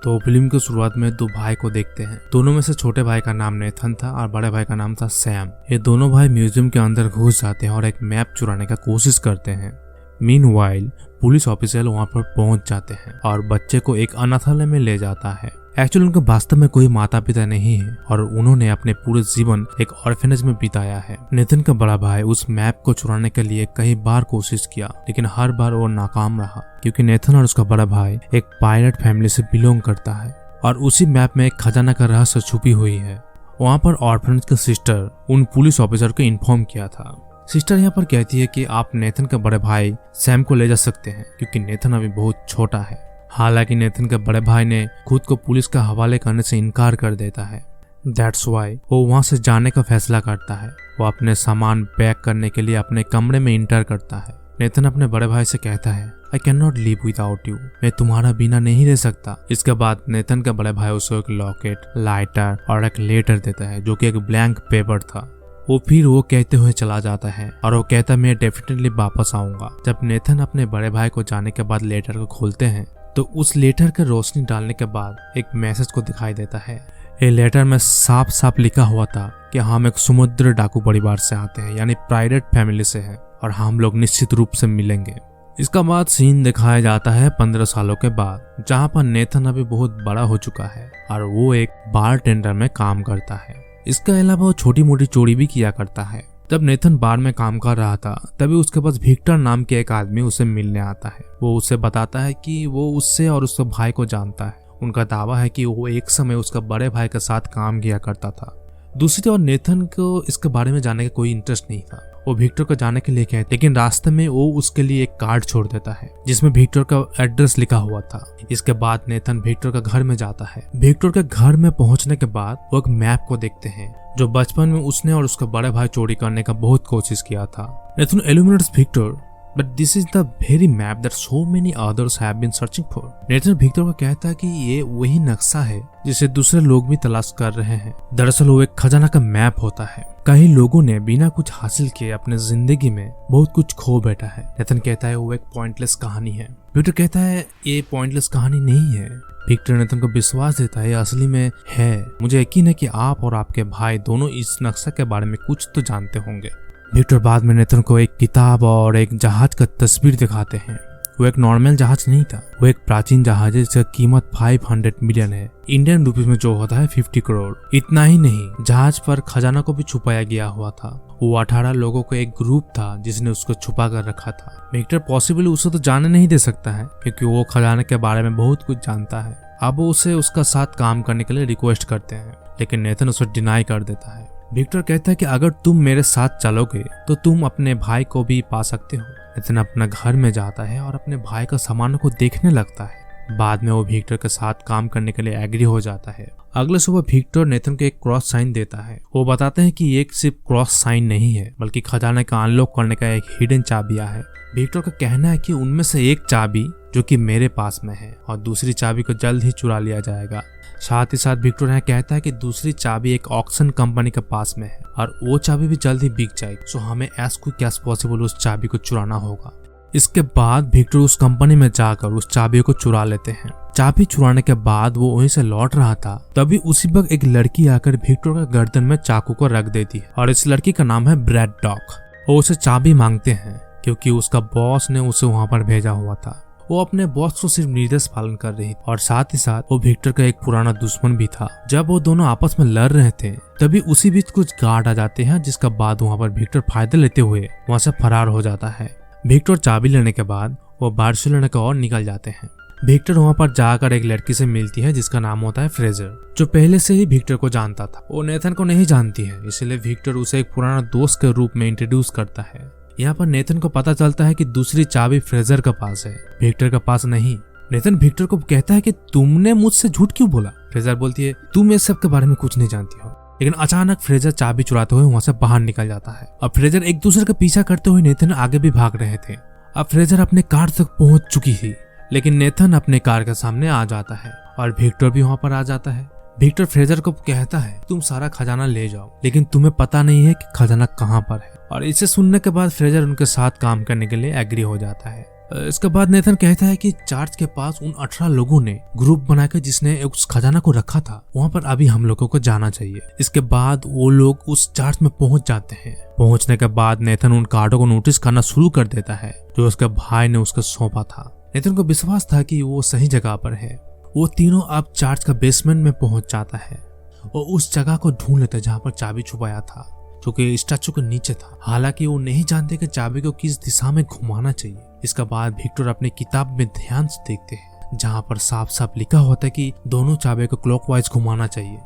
तो फिल्म की शुरुआत में दो भाई को देखते हैं। दोनों में से छोटे भाई का नाम नेथन था और बड़े भाई का नाम था सैम। ये दोनों भाई म्यूजियम के अंदर घुस जाते हैं और एक मैप चुराने का कोशिश करते हैं। मीनवाइल पुलिस ऑफिसर वहां पर पहुंच जाते हैं और बच्चे को एक अनाथालय में ले जाता है। एक्चुअली उनके वास्तव में कोई माता पिता नहीं है और उन्होंने अपने पूरे जीवन एक ऑर्फेनेज में बिताया है। नेथन का बड़ा भाई उस मैप को चुराने के लिए कई बार कोशिश किया, लेकिन हर बार वो नाकाम रहा, क्योंकि नेथन और उसका बड़ा भाई एक पायलट फैमिली से बिलोंग करता है और उसी मैप में एक खजाना का रहस्य छुपी हुई है। वहाँ पर ऑर्फेनेज के सिस्टर उन पुलिस ऑफिसर को इन्फॉर्म किया था। सिस्टर यहाँ पर कहती है कि आप नेथन के बड़े भाई सैम को ले जा सकते हैं, क्योंकि नेथन अभी बहुत छोटा है। हालांकि नेथन के बड़े भाई ने खुद को पुलिस के हवाले करने से इनकार कर देता है। दैट्स वाई वो वहां से जाने का फैसला करता है। वो अपने सामान पैक करने के लिए अपने कमरे में इंटर करता है। नेथन अपने बड़े भाई से कहता है, I can not live without you, मैं तुम्हारा बिना नहीं रह सकता। इसके बाद नेथन का बड़े भाई उसको एक लॉकेट, लाइटर और एक लेटर देता है, जो कि एक ब्लैंक पेपर था। वो कहते हुए चला जाता है और वो कहता मैं डेफिनेटली वापस आऊंगा। जब नेथन अपने बड़े भाई को जाने के बाद लेटर को खोलते हैं तो उस लेटर के रोशनी डालने के बाद एक मैसेज को दिखाई देता है। ये लेटर में साफ साफ लिखा हुआ था कि हम एक समुद्र डाकू परिवार से आते हैं, यानी प्राइवेट फैमिली से हैं, और हम लोग निश्चित रूप से मिलेंगे। इसका बाद सीन दिखाया जाता है 15 सालों के बाद, जहाँ पर नेथन अभी बहुत बड़ा हो चुका है और वो एक बार टेंडर में काम करता है। इसके अलावा वो छोटी मोटी चोरी भी किया करता है। जब नेथन बार में काम कर रहा था तभी उसके पास विक्टर नाम के एक आदमी उसे मिलने आता है। वो उसे बताता है कि वो उससे और उसके भाई को जानता है। उनका दावा है कि वो एक समय उसका बड़े भाई के साथ काम किया करता था। दूसरी ओर नेथन को इसके बारे में जानने का कोई इंटरेस्ट नहीं था। वो विक्टर को जाने के लिए कहते, लेकिन रास्ते में वो उसके लिए एक कार्ड छोड़ देता है जिसमें विक्टर का एड्रेस लिखा हुआ था। इसके बाद नेथन विक्टर का घर में जाता है। विक्टर के घर में पहुंचने के बाद वो एक मैप को देखते हैं जो बचपन में उसने और उसका बड़े भाई चोरी करने का बहुत कोशिश किया था। Nathan illuminates Victor, but this is the very map that so many others have been searching for. Nathan Victor को कहता है कि ये वही नक्शा है जिसे दूसरे लोग भी तलाश कर रहे हैं। दरअसल वो एक खजाना का मैप होता है। कई लोगों ने बिना कुछ हासिल किए अपने जिंदगी में बहुत कुछ खो बैठा है। नेथन कहता है वो एक पॉइंटलेस कहानी है। विक्टर कहता है ये पॉइंटलेस कहानी नहीं है। विक्टर नेथन को विश्वास देता है असली में है। मुझे यकीन है कि आप और आपके भाई दोनों इस नक्शा के बारे में कुछ तो जानते होंगे। विक्टर बाद में नेथन को एक किताब और एक जहाज का तस्वीर दिखाते हैं। वो एक नॉर्मल जहाज नहीं था, वो एक प्राचीन जहाज है जिसका कीमत 500 मिलियन है, इंडियन रुपीस में जो होता है 50 करोड़। इतना ही नहीं, जहाज पर खजाना को भी छुपाया गया हुआ था। वो 18 लोगों का एक ग्रुप था जिसने उसको छुपा कर रखा था। विक्टर पॉसिबल उसे तो जाने नहीं दे सकता है, क्योंकि वो खजाने के बारे में बहुत कुछ जानता है। अब वो उसे उसका साथ काम करने के लिए रिक्वेस्ट करते हैं, लेकिन नेथन उसे डिनाई कर देता है। विक्टर कहता है कि अगर तुम मेरे साथ चलोगे तो तुम अपने भाई को भी पा सकते हो। नेथन अपना घर में जाता है और अपने भाई का सामानों को देखने लगता है। बाद में वो विक्टर के साथ काम करने के लिए एग्री हो जाता है। अगले सुबह विक्टर नेथन को एक क्रॉस साइन देता है। वो बताते हैं कि ये सिर्फ क्रॉस साइन नहीं है, बल्कि खजाने का अनलॉक करने का एक हिडन चाबियां है। विक्टर का कहना है कि उनमें से एक चाबी जो कि मेरे पास में है और दूसरी चाबी को जल्द ही चुरा लिया जाएगा। साथ ही साथ विक्टर यहाँ कहता है कि दूसरी चाबी एक ऑक्शन कंपनी के पास में है और वो चाबी भी जल्द ही बिक जाएगी। सो हमें एज क्विक एज पॉसिबल उस चाबी को चुराना होगा। इसके बाद विक्टर उस कंपनी में जाकर उस चाबी को चुरा लेते हैं। चाबी चुराने के बाद वो वहीं से लौट रहा था, तभी उसी वक्त एक लड़की आकर विक्टर के गर्दन में चाकू को रख देती है और इस लड़की का नाम है ब्रैड डॉक। वो उसे चाबी मांगते हैं क्योंकि उसका बॉस ने उसे वहां पर भेजा हुआ था। वो अपने बॉस को सिर्फ निर्देश पालन कर रही थी और साथ ही साथ वो विक्टर का एक पुराना दुश्मन भी था। जब वो दोनों आपस में लड़ रहे थे तभी उसी बीच कुछ गार्ड आ जाते हैं, जिसका बाद वहां पर विक्टर फायदा लेते हुए वहां से फरार हो जाता है। विक्टर चाबी लेने के बाद वो बार्सिलोना की ओर निकल जाते हैं। विक्टर वहां पर जाकर एक लड़की से मिलती है जिसका नाम होता है फ्रेजर, जो पहले से ही विक्टर को जानता था। वो नेथन को नहीं जानती है, इसलिए विक्टर उसे एक पुराना दोस्त के रूप में इंट्रोड्यूस करता है। यहाँ पर नेथन को पता चलता है कि दूसरी चाबी फ्रेजर के पास है, विक्टर के पास नहीं। नेथन विक्टर को कहता है कि तुमने मुझसे झूठ क्यों बोला। फ्रेजर बोलती है तुम इस सब के बारे में कुछ नहीं जानती हो। लेकिन अचानक फ्रेजर चाबी चुराते हुए वहां से बाहर निकल जाता है। अब फ्रेजर एक दूसरे का पीछा करते हुए नेथन आगे भी भाग रहे थे। अब फ्रेजर अपने कार तक पहुंच चुकी थी, लेकिन नेथन अपने कार के सामने आ जाता है और विक्टर भी वहां पर आ जाता है। विक्टर फ्रेजर को कहता है तुम सारा खजाना ले जाओ, लेकिन तुम्हें पता नहीं है कि खजाना कहाँ पर है। और इसे सुनने के बाद फ्रेजर उनके साथ काम करने के लिए एग्री हो जाता है। इसके बाद नेथन कहता है कि चार्ज के पास उन 18 लोगों ने ग्रुप बनाकर जिसने उस खजाना को रखा था, वहाँ पर अभी हम लोगों को जाना चाहिए। इसके बाद वो लोग उस चार्ज में पहुंच जाते हैं। पहुंचने के बाद नेथन उन कार्डों को नोटिस करना शुरू कर देता है जो उसके भाई ने उसको सौंपा था। नेथन को विश्वास था कि वो सही जगह पर है। वो तीनों अब चार्ज का बेसमेंट में पहुंच जाता है और उस जगह को ढूंढ लेते हैं जहाँ पर चाबी छुपाया था, जो कि स्टैचू के नीचे था। हालांकि वो नहीं जानते कि चाबी को किस दिशा में घुमाना चाहिए। इसके बाद विक्टर अपनी किताब में ध्यान से देखते हैं जहाँ पर साफ साफ लिखा होता है कि दोनों चाबी को क्लॉकवाइज घुमाना चाहिए।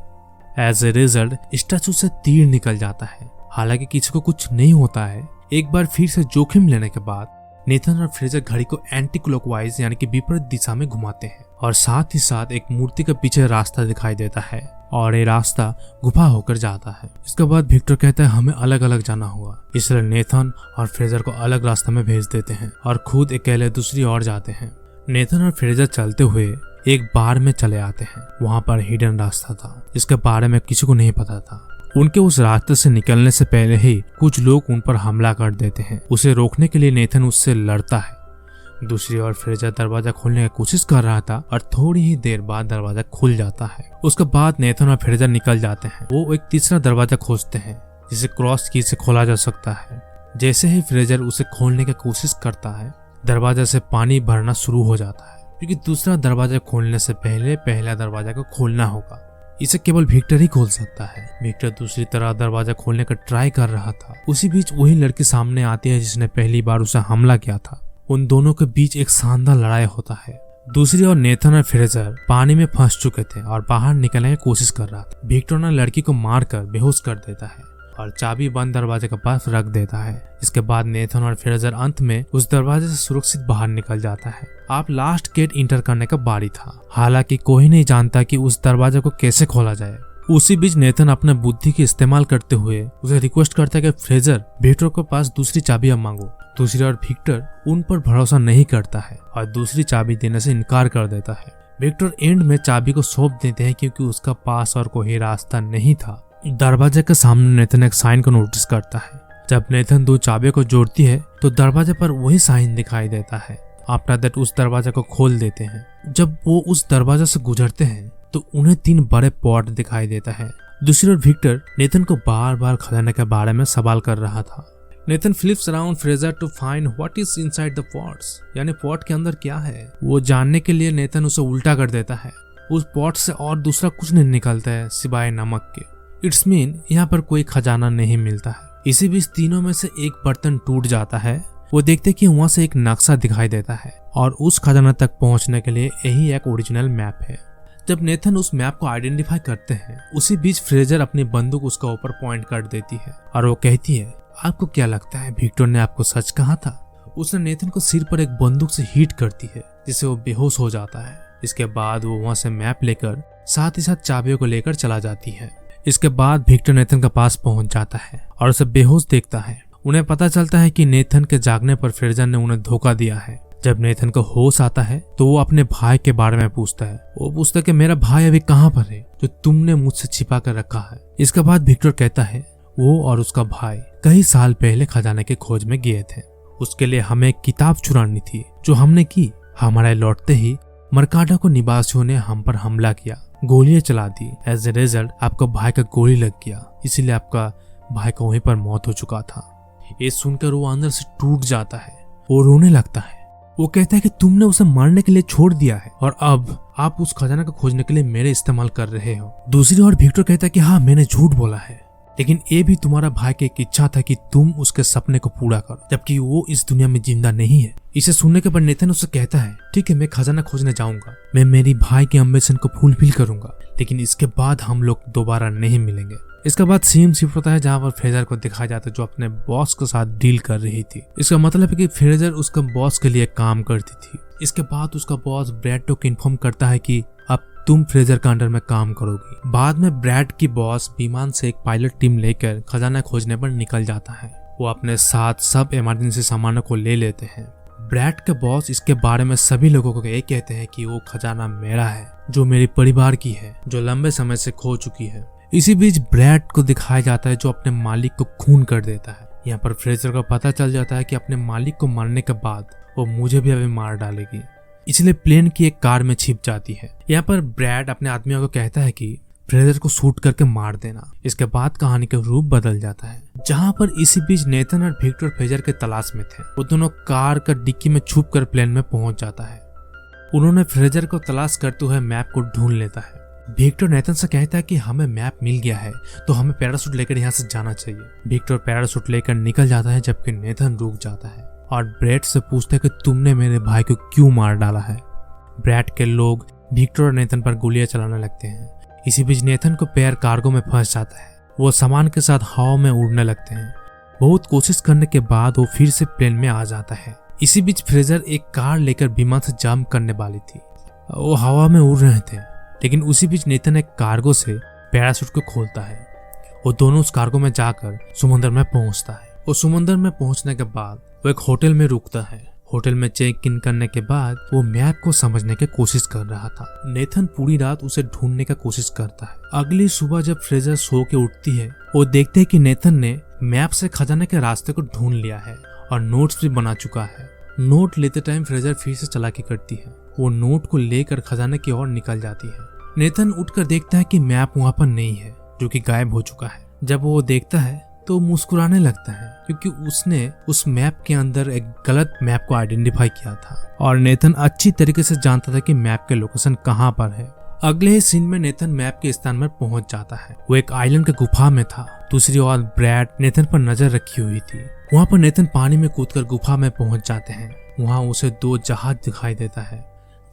एज ए रिजल्ट स्टैचू से तीर निकल जाता है। हालांकि किसी को कुछ नहीं होता है। एक बार फिर से जोखिम लेने के बाद नेथन और फ्रेजर घड़ी को एंटी क्लॉकवाइज यानी कि विपरीत दिशा में घुमाते हैं और साथ ही साथ एक मूर्ति के पीछे रास्ता दिखाई देता है और ये रास्ता गुफा होकर जाता है। इसके बाद विक्टर कहता है हमें अलग अलग जाना होगा, इसलिए नेथन और फ्रेजर को अलग रास्ते में भेज देते हैं और खुद अकेले दूसरी ओर जाते हैं। नेथन और फ्रेजर चलते हुए एक बार में चले आते हैं। वहाँ पर हिडन रास्ता था जिसके बारे में किसी को नहीं पता था। उनके उस रास्ते से निकलने से पहले ही कुछ लोग उन पर हमला कर देते हैं। उसे रोकने के लिए नेथन उससे लड़ता है। दूसरी ओर फ्रेजर दरवाजा खोलने की कोशिश कर रहा था और थोड़ी ही देर बाद दरवाजा खुल जाता है। उसके बाद नेथन और फ्रेजर निकल जाते हैं। वो एक तीसरा दरवाजा खोजते हैं जिसे क्रॉस की से खोला जा सकता है। जैसे ही फ्रेजर उसे खोलने की कोशिश करता है, दरवाजा से पानी भरना शुरू हो जाता है क्योंकि दूसरा दरवाजा खोलने से पहले पहला दरवाजा को खोलना होगा। इसे केवल विक्टर ही खोल सकता है। विक्टर दूसरी तरफ दरवाजा खोलने का ट्राई कर रहा था। उसी बीच वही लड़की सामने आती है जिसने पहली बार उसे हमला किया था। उन दोनों के बीच एक शानदार लड़ाई होता है। दूसरी ओर नेथन और फ्रेजर पानी में फंस चुके थे और बाहर निकलने की कोशिश कर रहा था। विक्टर ने लड़की को मारकर बेहोश कर देता है और चाबी बंद दरवाजे के पास रख देता है। इसके बाद नेथन और फ्रेजर अंत में उस दरवाजे से सुरक्षित बाहर निकल जाता है। आप लास्ट गेट इंटर करने का बारी था। हालांकि कोई नहीं जानता कि उस दरवाजे को कैसे खोला जाए। उसी बीच नेथन अपने बुद्धि के इस्तेमाल करते हुए उसे रिक्वेस्ट करता है कि फ्रेजर विक्टर के पास दूसरी चाबी अब मांगो। दूसरी ओर विक्टर उन पर भरोसा नहीं करता है और दूसरी चाबी देने से इनकार कर देता है। विक्टर एंड में चाबी को सौंप देते हैं क्योंकि उसका पास और कोई रास्ता नहीं था। दरवाजे के सामने नेथन एक साइन को नोटिस करता है। जब नेथन दो चाबियों को जोड़ती है तो दरवाजे पर वही साइन दिखाई देता है। आफ्टर दैट उस दरवाजे को खोल देते हैं। जब वो उस दरवाजे से गुजरते हैं तो उन्हें 3 बड़े पॉट दिखाई देता है। दूसरी ओर विक्टर नेथन को बार बार खजाने के बारे में सवाल कर रहा था। Nathan flips around Fraser to find what is inside the pots, यानी पॉट के अंदर क्या है। वो जानने के लिए नेथन उसे उल्टा कर देता है। उस पॉट से और दूसरा कुछ नहीं निकलता है सिवाय नमक के। इट्स मीन यहाँ पर कोई खजाना नहीं मिलता है। इसी बीच तीनों में से एक बर्तन टूट जाता है। वो देखते कि वहाँ से एक नक्शा दिखाई देता है और उस खजाना तक पहुँचने के लिए यही एक ओरिजिनल मैप है। जब नेथन उस मैप को आइडेंटिफाई करते हैं, उसी बीच फ्रेजर अपनी बंदूक उसका ऊपर पॉइंट कर देती है और वो कहती है आपको क्या लगता है विक्टर ने आपको सच कहा था। उसने नेथन को सिर पर एक बंदूक से हिट करती है जिससे वो बेहोश हो जाता है। इसके बाद वो वहाँ से मैप लेकर साथ ही साथ चाबियों को लेकर चला जाती है। इसके बाद विक्टर नेथन के पास पहुंच जाता है और उसे बेहोश देखता है। उन्हें पता चलता है कि नेथन के जागने पर फ्रेजर ने उन्हें धोखा दिया है। जब नेथन को होश आता है तो वो अपने भाई के बारे में पूछता है। वो पूछता है कि मेरा भाई अभी कहाँ पर है जो तुमने मुझसे छिपा कर रखा है। इसके बाद विक्टर कहता है वो और उसका भाई कई साल पहले खजाने की खोज में गए थे। उसके लिए हमें एक किताब चुरानी थी जो हमने की। हमारे लौटते ही मरकाडा को निवासियों ने हम पर हमला किया, गोलियां चला दी। एज ए रिजल्ट आपका भाई का गोली लग गया, इसीलिए आपका भाई का वहीं पर मौत हो चुका था। ये सुनकर वो अंदर से टूट जाता है। वो रोने लगता है। वो कहता है कि तुमने उसे मारने के लिए छोड़ दिया है और अब आप उस खजाना को खोजने के लिए मेरे इस्तेमाल कर रहे हो। दूसरी ओर विक्टर कहता है कि हाँ मैंने झूठ बोला है, लेकिन ये भी तुम्हारा भाई की एक इच्छा था कि तुम उसके सपने को पूरा करो, जबकि वो इस दुनिया में जिंदा नहीं है। इसे सुनने के बाद नेथन उससे कहता है ठीक है मैं खजाना खोजने जाऊंगा, मैं मेरी भाई के एम्बिशन को फुलफिल करूंगा, लेकिन इसके बाद हम लोग दोबारा नहीं मिलेंगे। इसके बाद सीन शिफ्ट होता है जहाँ पर फ्रेजर को दिखाया जाता है जो अपने बॉस के साथ डील कर रही थी। इसका मतलब है कि फ्रेजर उसका बॉस के लिए काम करती थी। इसके बाद उसका बॉस ब्रैड को इन्फॉर्म करता है कि अब तुम फ्रेजर के अंडर में काम करोगी। बाद में ब्रैड की बॉस विमान से एक पायलट टीम लेकर खजाना खोजने पर निकल जाता है। वो अपने साथ सब इमरजेंसी सामानों को ले लेते हैं। ब्रैड के बॉस इसके बारे में सभी लोगों को ये कहते हैं कि वो खजाना मेरा है, जो मेरे परिवार की है, जो लंबे समय से खो चुकी है। इसी बीच ब्रैड को दिखाया जाता है जो अपने मालिक को खून कर देता है। यहाँ पर फ्रेजर को पता चल जाता है कि अपने मालिक को मारने के बाद वो मुझे भी अभी मार डालेगी, इसलिए प्लेन की एक कार में छिप जाती है। यहाँ पर ब्रैड अपने आदमियों को कहता है कि फ्रेजर को शूट करके मार देना। इसके बाद कहानी का रूप बदल जाता है, जहाँ पर इसी बीच नेथन और विक्टर फ्रेजर के तलाश में थे। वो दोनों कार का डिक्की में छुप कर प्लेन में पहुंच जाता है। उन्होंने फ्रेजर को तलाश करते हुए मैप को ढूंढ लेता है। विक्टर नेथन से कहता है कि हमें मैप मिल गया है तो हमें पैराशूट लेकर यहाँ से जाना चाहिए। विक्टर पैराशूट लेकर निकल जाता है, जबकि नेथन रुक जाता है और ब्रैड से पूछता है कि तुमने मेरे भाई को क्यों मार डाला है। ब्रैड के लोग विक्टर और नेथन पर गोलियां चलाने लगते हैं। इसी बीच नेथन को पैर कार्गो में फंस जाता है। वो सामान के साथ हवा में उड़ने लगते हैं। बहुत कोशिश करने के बाद वो फिर से प्लेन में आ जाता है। इसी बीच फ्रेजर एक कार लेकर विमान से जंप करने वाली थी। वो हवा में उड़ रहे थे, लेकिन उसी बीच नेथन एक कार्गो से पैराशूट को खोलता है। वो दोनों उस कार्गो में जाकर समुद्र में पहुंचता है। वो समुद्र में पहुंचने के बाद वो एक होटल में रुकता है। होटल में चेक इन करने के बाद वो मैप को समझने की कोशिश कर रहा था। नेथन पूरी रात उसे ढूंढने का कोशिश करता है। अगली सुबह जब फ्रेजर सो के उठती है, वो देखते है कि नेथन ने मैप से खजाने के रास्ते को ढूंढ लिया है और नोट्स भी बना चुका है। नोट लेते टाइम फ्रेजर फिर से चालाकी करती है। वो नोट को लेकर खजाने की ओर निकल जाती है। नेथन उठकर देखता है कि मैप वहाँ पर नहीं है, जो कि गायब हो चुका है। जब वो देखता है तो मुस्कुराने लगता है, क्योंकि उसने उस मैप के अंदर एक गलत मैप को आइडेंटिफाई किया था और नेथन अच्छी तरीके से जानता था कि मैप के लोकेशन कहाँ पर है। अगले ही सीन में नेथन मैप के स्थान पर पहुंच जाता है। वो एक आइलैंड के गुफा में था। दूसरी ओर ब्रैड नेथन पर नजर रखी हुई थी। वहाँ पर नेथन पानी में कूदकर गुफा में पहुंच जाते हैं। वहाँ उसे 2 जहाज दिखाई देता है।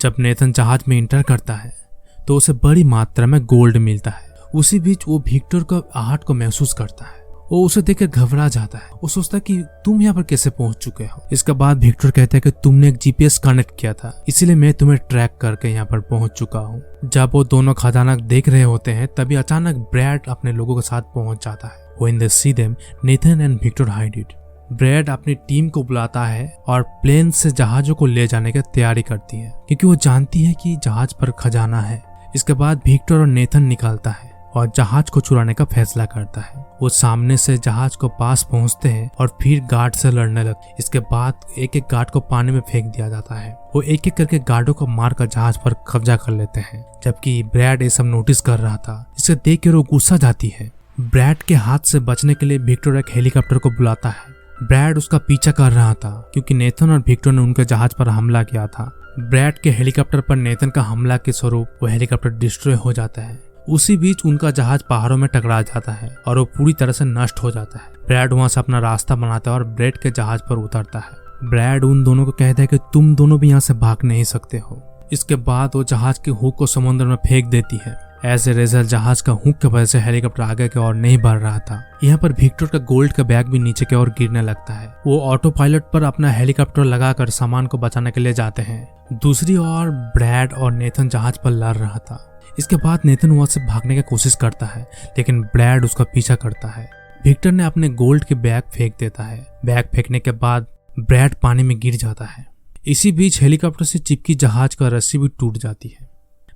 जब नेथन जहाज में इंटर करता है तो उसे बड़ी मात्रा में गोल्ड मिलता है। उसी बीच वो विक्टर का आहट को महसूस करता है। वो उसे देखकर घबरा जाता है। वो सोचता है कि तुम यहाँ पर कैसे पहुंच चुके हो। इसके बाद विक्टर कहता है कि तुमने एक जीपीएस कनेक्ट किया था, इसीलिए मैं तुम्हें ट्रैक करके यहाँ पर पहुंच चुका हूँ। जब वो दोनों खजाना देख रहे होते हैं, तभी अचानक ब्रैड अपने लोगों के साथ पहुंच जाता है। When they see them, Nathan and Victor hide it. Brad अपनी टीम को बुलाता है और प्लेन से जहाजों को ले जाने की तैयारी करती है, क्योंकि वो जानती है कि जहाज पर खजाना है। इसके बाद विक्टर और नेथन निकलता है और जहाज को चुराने का फैसला करता है। वो सामने से जहाज को पास पहुंचते हैं और फिर गार्ड से लड़ने लगते। इसके बाद एक एक गार्ड को पानी में फेंक दिया जाता है। वो एक एक करके गार्डों को मारकर जहाज पर कब्जा कर लेते हैं, जबकि ब्रैड ये सब नोटिस कर रहा था। इसे देख कर वो गुस्सा जाती है। ब्रैड के हाथ से बचने के लिए विक्टर एक हेलीकॉप्टर को बुलाता है। ब्रैड उसका पीछा कर रहा था, क्योंकि नेथन और विक्टर ने उनके जहाज पर हमला किया था। ब्रैड के हेलीकॉप्टर पर नेथन का हमला के स्वरूप वो हेलीकॉप्टर डिस्ट्रॉय हो जाता है। उसी बीच उनका जहाज पहाड़ों में टकरा जाता है और वो पूरी तरह से नष्ट हो जाता है। ब्रैड वहां से अपना रास्ता बनाता है और ब्रैड के जहाज पर उतरता है। ब्रैड उन दोनों को कहता है कि तुम दोनों भी यहाँ से भाग नहीं सकते हो। इसके बाद वो जहाज के हुक को समुद्र में फेंक देती है। ऐसे रिजल्ट जहाज का हुक की वजह से हेलीकॉप्टर आगे की ओर नहीं बढ़ रहा था। यहाँ पर विक्टर का गोल्ड का बैग भी नीचे की ओर गिरने लगता है। वो ऑटो पायलट पर अपना हेलीकॉप्टर लगाकर सामान को बचाने के लिए जाते हैं। दूसरी ओर ब्रैड और नेथन जहाज पर लड़ रहा था। इसके बाद नेथन वहां से भागने की कोशिश करता है, लेकिन ब्रैड उसका पीछा करता है। विक्टर ने अपने गोल्ड के बैग फेंक देता है। बैग फेंकने के बाद ब्रैड पानी में गिर जाता है। इसी बीच हेलीकॉप्टर से चिपकी जहाज का रस्सी भी टूट जाती है।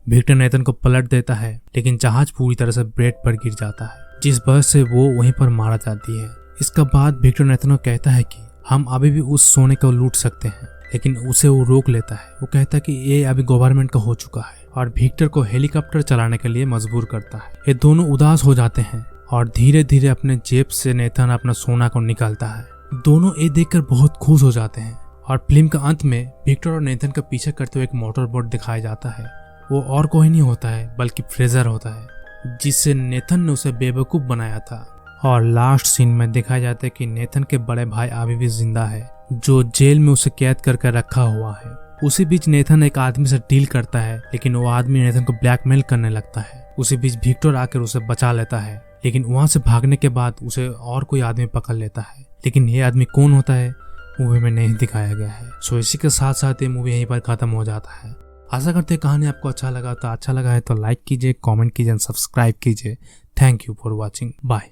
विक्टर नेथन को पलट देता है, लेकिन जहाज पूरी तरह से ब्रैड पर गिर जाता है, जिस वजह से वो वहीं पर मारा जाती है। इसके बाद विक्टर नेथन को कहता है कि हम अभी भी उस सोने को लूट सकते हैं, लेकिन उसे वो रोक लेता है। वो कहता है कि ये अभी गवर्नमेंट का हो चुका है और विक्टर को हेलीकॉप्टर चलाने के लिए मजबूर करता है। ये दोनों उदास हो जाते हैं और धीरे धीरे अपने जेब से नेथन अपना सोना को निकालता है। दोनों ये देखकर बहुत खुश हो जाते हैं और फिल्म का अंत में विक्टर और नेथन का पीछा करते हुए एक मोटर बोट दिखाया जाता है। वो और कोई नहीं होता है बल्कि फ्रेजर होता है, जिससे नेथन ने उसे बेवकूफ बनाया था। और लास्ट सीन में दिखाया जाता है कि नेथन के बड़े भाई अभी भी जिंदा है, जो जेल में उसे कैद करके रखा हुआ है। उसी बीच नेथन एक आदमी से डील करता है, लेकिन वो आदमी नेथन को ब्लैकमेल करने लगता है। उसी बीच विक्टर आकर उसे बचा लेता है, लेकिन वहां से भागने के बाद उसे और कोई आदमी पकड़ लेता है। लेकिन ये आदमी कौन होता है मूवी में नहीं दिखाया गया है। सो इसी के साथ साथ ये मूवी यहीं पर खत्म हो जाता है। आशा करते हैं कहानी आपको अच्छा लगा। तो अच्छा लगा है तो लाइक कीजिए, कमेंट कीजिए, सब्सक्राइब कीजिए। Thank you for watching. Bye.